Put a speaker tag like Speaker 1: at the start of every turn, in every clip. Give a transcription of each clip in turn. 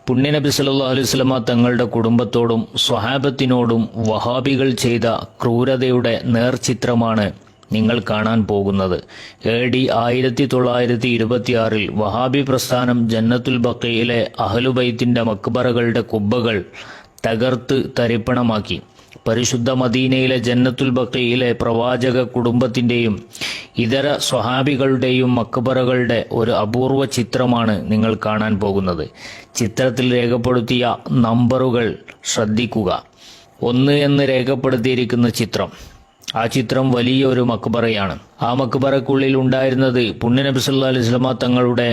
Speaker 1: പുണ്യനബി സല്ലല്ലാഹു അലൈഹി വസല്ലമ തങ്ങളുടെ കുടുംബത്തോടും സ്വഹാബത്തിനോടും വഹാബികൾ ചെയ്ത ക്രൂരതയുടെ നേർചിത്രമാണ് നിങ്ങൾ കാണാൻ പോകുന്നത്. AD 1926 വഹാബി പ്രസ്ഥാനം ജന്നത്തുൽ ബഖീയിലെ അഹ്ലുബൈത്തിന്റെ മക്ബറകളുടെ കുബ്ബകൾ തകർത്ത് തരിപ്പണമാക്കി. പരിശുദ്ധ മദീനയിലെ ജന്നത്തുൽ ബഖീയിലെ പ്രവാചക കുടുംബത്തിന്റെയും ഇതര സ്വഹാബികളുടെയും മക്ബറകളുടെ ഒരു അപൂർവ ചിത്രമാണ് നിങ്ങൾ കാണാൻ പോകുന്നത്. ചിത്രത്തിൽ രേഖപ്പെടുത്തിയ നമ്പറുകൾ ശ്രദ്ധിക്കുക. 1 എന്ന് രേഖപ്പെടുത്തിയിരിക്കുന്ന ചിത്രം, ആ ചിത്രം വലിയ ഒരു മക്ബറയാണ്. ആ മക്ബറക്കുള്ളിൽ ഉണ്ടായിരുന്നത് പുണ്യനബി സല്ലല്ലാഹു അലൈഹി വസല്ലമ തങ്ങളുടെ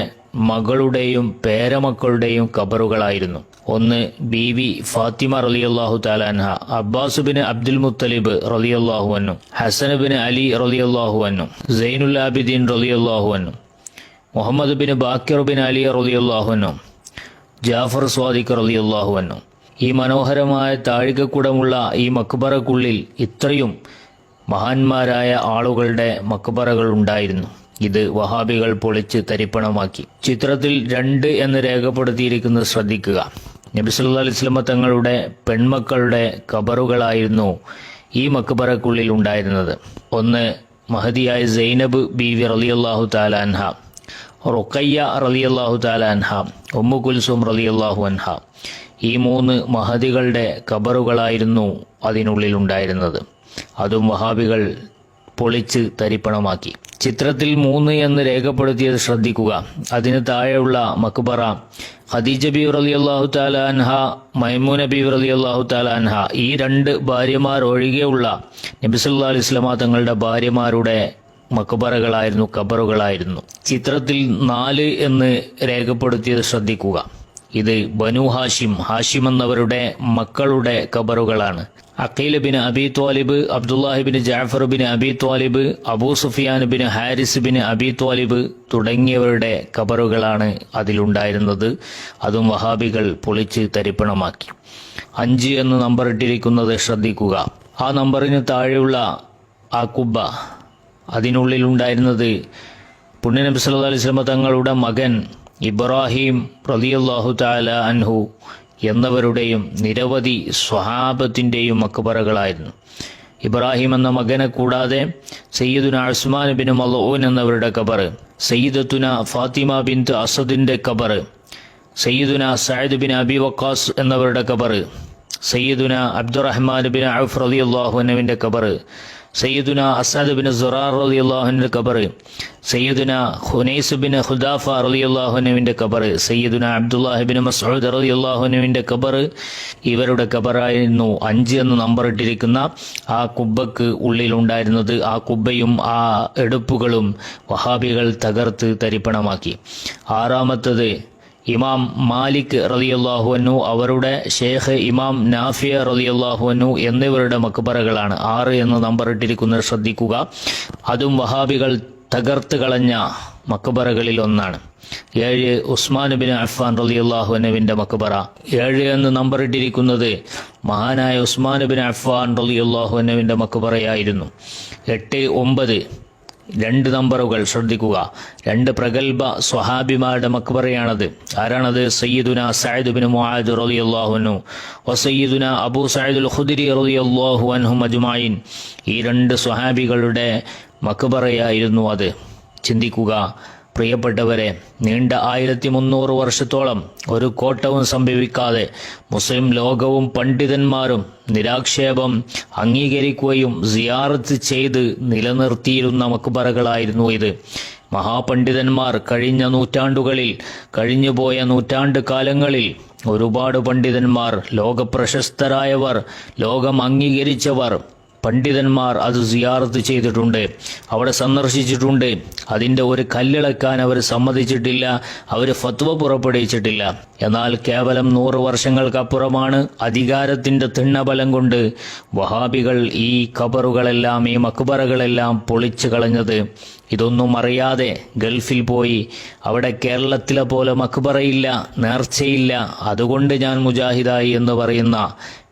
Speaker 1: മകളുടെയും പേരമക്കളുടെയും ഖബറുകളായിരുന്നു. 1 ബീവി ഫാത്തിമ റളിയല്ലാഹു തആല അൻഹ, അബ്ബാസ് ബിൻ അബ്ദുൽ മുത്തലിബ് റളിയല്ലാഹു അൻഹു, ഹസൻ ബിൻ അലി റളിയല്ലാഹു അൻഹു, സൈനുൽ ആബിദീൻ റളിയല്ലാഹു അൻഹു, Muhammad bin Baqir bin Ali റളിയല്ലാഹു അൻഹു, ജാഫർ സ്വാദിഖ് റളിയല്ലാഹു അൻഹു. ഈ മനോഹരമായ താഴികക്കുടമുള്ള ഈ മക്ബറക്കുള്ളിൽ ഇത്രയും മഹാന്മാരായ ആളുകളുടെ മക്ബറകൾ ഉണ്ടായിരുന്നു. ഇത് വഹാബികൾ പൊളിച്ച് തരിപ്പണമാക്കി. ചിത്രത്തിൽ 2 എന്ന് രേഖപ്പെടുത്തിയിരിക്കുന്നത് ശ്രദ്ധിക്കുക. നബി സല്ലല്ലാഹു അലൈഹി വസല്ലമ തങ്ങളുടെ പെൺമക്കളുടെ ഖബറുകളായിരുന്നു ഈ മക്ബറക്കുള്ളിൽ ഉണ്ടായിരുന്നത്. 1 മഹദിയായ സൈനബ് ബീവി റളിയല്ലാഹു തആല അൻഹ, റുഖയ്യ റളിയല്ലാഹു തആല അൻഹ, ഉമ്മു കുൽസും റളിയല്ലാഹു അൻഹ. ഈ 3 മഹദികളുടെ ഖബറുകളായിരുന്നു അതിനുള്ളിൽ ഉണ്ടായിരുന്നത്. അതും വഹാബികൾ പൊളിച്ച് തരിപ്പണമാക്കി. ചിത്രത്തിൽ 3 എന്ന് രേഖപ്പെടുത്തിയത് ശ്രദ്ധിക്കുക. അതിന് താഴെയുള്ള മക്ബറ ഖദീജ ബീവി റളിയല്ലാഹു തആല അൻഹ, മൈമൂന ബീവി റളിയല്ലാഹു തആല അൻഹ, ഈ 2 ഭാര്യമാർ ഒഴികെയുള്ള നബി സല്ലല്ലാഹു അലൈഹി വസല്ലമ തങ്ങളുടെ ഭാര്യമാരുടെ മക്ബറകളായിരുന്നു, ഖബറുകളായിരുന്നു. ചിത്രത്തിൽ 4 എന്ന് രേഖപ്പെടുത്തിയത് ശ്രദ്ധിക്കുക. ഇത് ബനു ഹാഷിം, ഹാഷിം എന്നവരുടെ മക്കളുടെ ഖബറുകളാണ്. Aqeel bin Abi Talib, Abdullahi bin Jafar bin Abi Talib, Abu Sufyan bin Harith bin Abi Talib തുടങ്ങിയവരുടെ ഖബറുകളാണ് അതിലുണ്ടായിരുന്നത്. അതും വഹാബികൾ പൊളിച്ച് തരിപ്പണമാക്കി. 5 എന്ന് നമ്പർ ഇട്ടിരിക്കുന്നത് ശ്രദ്ധിക്കുക. ആ നമ്പറിന് താഴെയുള്ള ആ കുബ്ബ, അതിനുള്ളിൽ ഉണ്ടായിരുന്നത് പുണ്യനബി സല്ലല്ലാഹു അലൈഹി വസല്ലമ തങ്ങളുടെ മകൻ ഇബ്രാഹിം റളിയല്ലാഹു തആല അൻഹു എന്നവരുടെയും നിരവധി സ്വഹാബത്തിന്റെയും മക്ബറകളായിരുന്നു. ഇബ്രാഹിം എന്ന മകനെ കൂടാതെ സയ്യിദുന ഉസ്മാൻ ബിൻ മൽഊൻ എന്നവരുടെ ഖബർ, സയ്യിദത്തുന ഫാത്തിമ ബിൻത് അസദിന്റെ ഖബർ, സയ്യിദുന സഅദ് ബിൻ അബി വഖാസ് എന്നവരുടെ ഖബർ, സയ്യിദുന അബ്ദുറഹ്മാൻ ബിൻ ഔഫ് റളിയല്ലാഹു അൻഹുവിന്റെ ഖബർ, സയ്യിദുന അസ്അദ് ബിൻ സുറാർ റളിയല്ലാഹു അൻഹുവിന്റെ ഖബർ, സയ്യിദുന ഹുനൈസ് ബിൻ ഖുദാഫ റളിയല്ലാഹു അൻഹുവിന്റെ ഖബർ, സയ്യിദുന അബ്ദുല്ലാഹി ബിൻ മസ്ഊദ് റളിയല്ലാഹു അൻഹുവിന്റെ ഖബർ. ഇവരുടെ ഖബറായിരുന്നു 5 എന്ന് നമ്പർ ഇട്ടിരിക്കുന്ന ആ കുബ്ബക്ക് ഉള്ളിലുണ്ടായിരുന്നത്. ആ കുബ്ബയും ആ എടുപ്പുകളും വഹാബികൾ തകർത്ത് തരിപ്പണമാക്കി. 6-മത്തത് ഇമാം മാലിക് റളിയല്ലാഹു അൻഹു, അവരുടെ ഷേഖ് ഇമാം നാഫിയ റളിയല്ലാഹു അൻഹു എന്നിവരുടെ മക്ബറകളാണ്. 6 എന്ന് നമ്പർ ഇട്ടിരിക്കുന്നത് ശ്രദ്ധിക്കുക. അതും വഹാബികൾ തകർത്ത് കളഞ്ഞ മക്ബറകളിൽ ഒന്നാണ്. 7 ഉസ്മാൻ ബിൻ അഫ്ഫാൻ റളിയല്ലാഹു അൻഹുവിന്റെ മക്ബറ. 7 എന്ന് നമ്പർ ഇട്ടിരിക്കുന്നത് മഹാനായ ഉസ്മാൻ ബിൻ അഫ്ഫാൻ റളിയല്ലാഹു അൻഹുവിന്റെ മക്ബറയായിരുന്നു. 8, 9 2 നമ്പറുകൾ ശ്രദ്ധിക്കുക. 2 പ്രഗൽഭ സ്വഹാബിമാരുടെ മക്ബറയാണത്. ആരാണത്? സയ്യിദുന സഅദ് ബിൻ മുആദ് റളിയല്ലാഹു അൻഹു വസയ്യിദുന അബൂ സഈദുൽ ഖുദരി റളിയല്ലാഹു അൻഹും അജ്മഈൻ. ഈ 2 സ്വഹാബികളുടെ മക്ബറയായിരുന്നു അത്. ചിന്തിക്കുക പ്രിയപ്പെട്ടവരെ, നീണ്ട 1300 വർഷത്തോളം ഒരു കോട്ടവും സംഭവിക്കാതെ മുസ്ലിം ലോകവും പണ്ഡിതന്മാരും നിരാക്ഷേപം അംഗീകരിക്കുകയും സിയാറത്ത് ചെയ്ത് നിലനിർത്തിയിരുന്ന മക്ബറകളായിരുന്നു ഇത്. മഹാപണ്ഡിതന്മാർ കഴിഞ്ഞ നൂറ്റാണ്ടുകളിൽ, കഴിഞ്ഞുപോയ നൂറ്റാണ്ട് കാലങ്ങളിൽ ഒരുപാട് പണ്ഡിതന്മാർ, ലോകപ്രശസ്തരായവർ, ലോകം അംഗീകരിച്ചവർ, പണ്ഡിതന്മാർ അത് സിയാറത്ത് ചെയ്തിട്ടുണ്ട്, അവിടെ സന്ദർശിച്ചിട്ടുണ്ട്. അതിൻ്റെ ഒരു കല്ലിളക്കാൻ അവർ സമ്മതിച്ചിട്ടില്ല, അവർ ഫത്വ പുറപ്പെടുവിച്ചിട്ടില്ല. എന്നാൽ കേവലം 100 വർഷങ്ങൾക്കപ്പുറമാണ് അധികാരത്തിൻ്റെ തിണ്ണബലം കൊണ്ട് വഹാബികൾ ഈ ഖബറുകളെല്ലാം, ഈ മക്ബറകളെല്ലാം പൊളിച്ചു കളഞ്ഞത്. ഇതൊന്നും അറിയാതെ ഗൾഫിൽ പോയി അവിടെ കേരളത്തിലെ പോലെ മക്ബറയില്ല, നേർച്ചയില്ല, അതുകൊണ്ട് ഞാൻ മുജാഹിദായി എന്ന് പറയുന്ന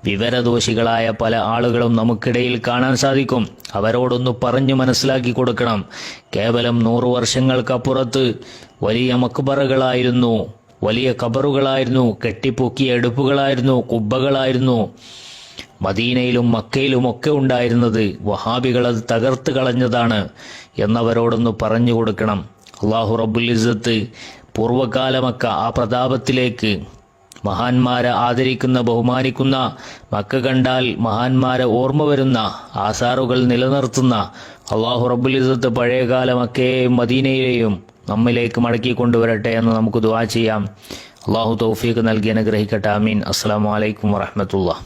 Speaker 1: വിവരദോഷികളായ പല ആളുകളും നമുക്കിടയിൽ കാണാൻ സാധിക്കും. അവരോടൊന്ന് പറഞ്ഞു മനസ്സിലാക്കി കൊടുക്കണം. കേവലം 100 വർഷങ്ങൾക്കപ്പുറത്ത് വലിയ മക്ബറകളായിരുന്നു വലിയ ഖബറുകളായിരുന്നു, കെട്ടിപ്പൊക്കിയ എടുപ്പുകളായിരുന്നു, കുബ്ബകളായിരുന്നു മദീനയിലും മക്കയിലും ഒക്കെ ഉണ്ടായിരുന്നത്. വഹാബികൾ അത് തകർത്ത് കളഞ്ഞതാണ് എന്നവരോടൊന്ന് പറഞ്ഞു കൊടുക്കണം. അള്ളാഹു റബ്ബുൽ ഇസ്സത്ത് പൂർവ്വകാല മക്ക ആ പ്രതാപത്തിലേക്ക്, മഹാന്മാരെ ആദരിക്കുന്ന ബഹുമാനിക്കുന്ന, മക്ക കണ്ടാൽ മഹാന്മാരെ ഓർമ്മ വരുന്ന ആസാറുകൾ നിലനിർത്തുന്ന അള്ളാഹു റബ്ബുൽ ഇസ്സത്ത് പഴയകാല മക്കയെയും മദീനയെയും നമ്മിലേക്ക് മടക്കി കൊണ്ടുവരട്ടെ എന്ന് നമുക്ക് ദുആ ചെയ്യാം. അള്ളാഹു തൗഫീഖ് നൽകി അനുഗ്രഹിക്കട്ടെ. ആമീൻ. അസ്സലാമു അലൈക്കും വറഹ്മത്തുള്ളാഹി.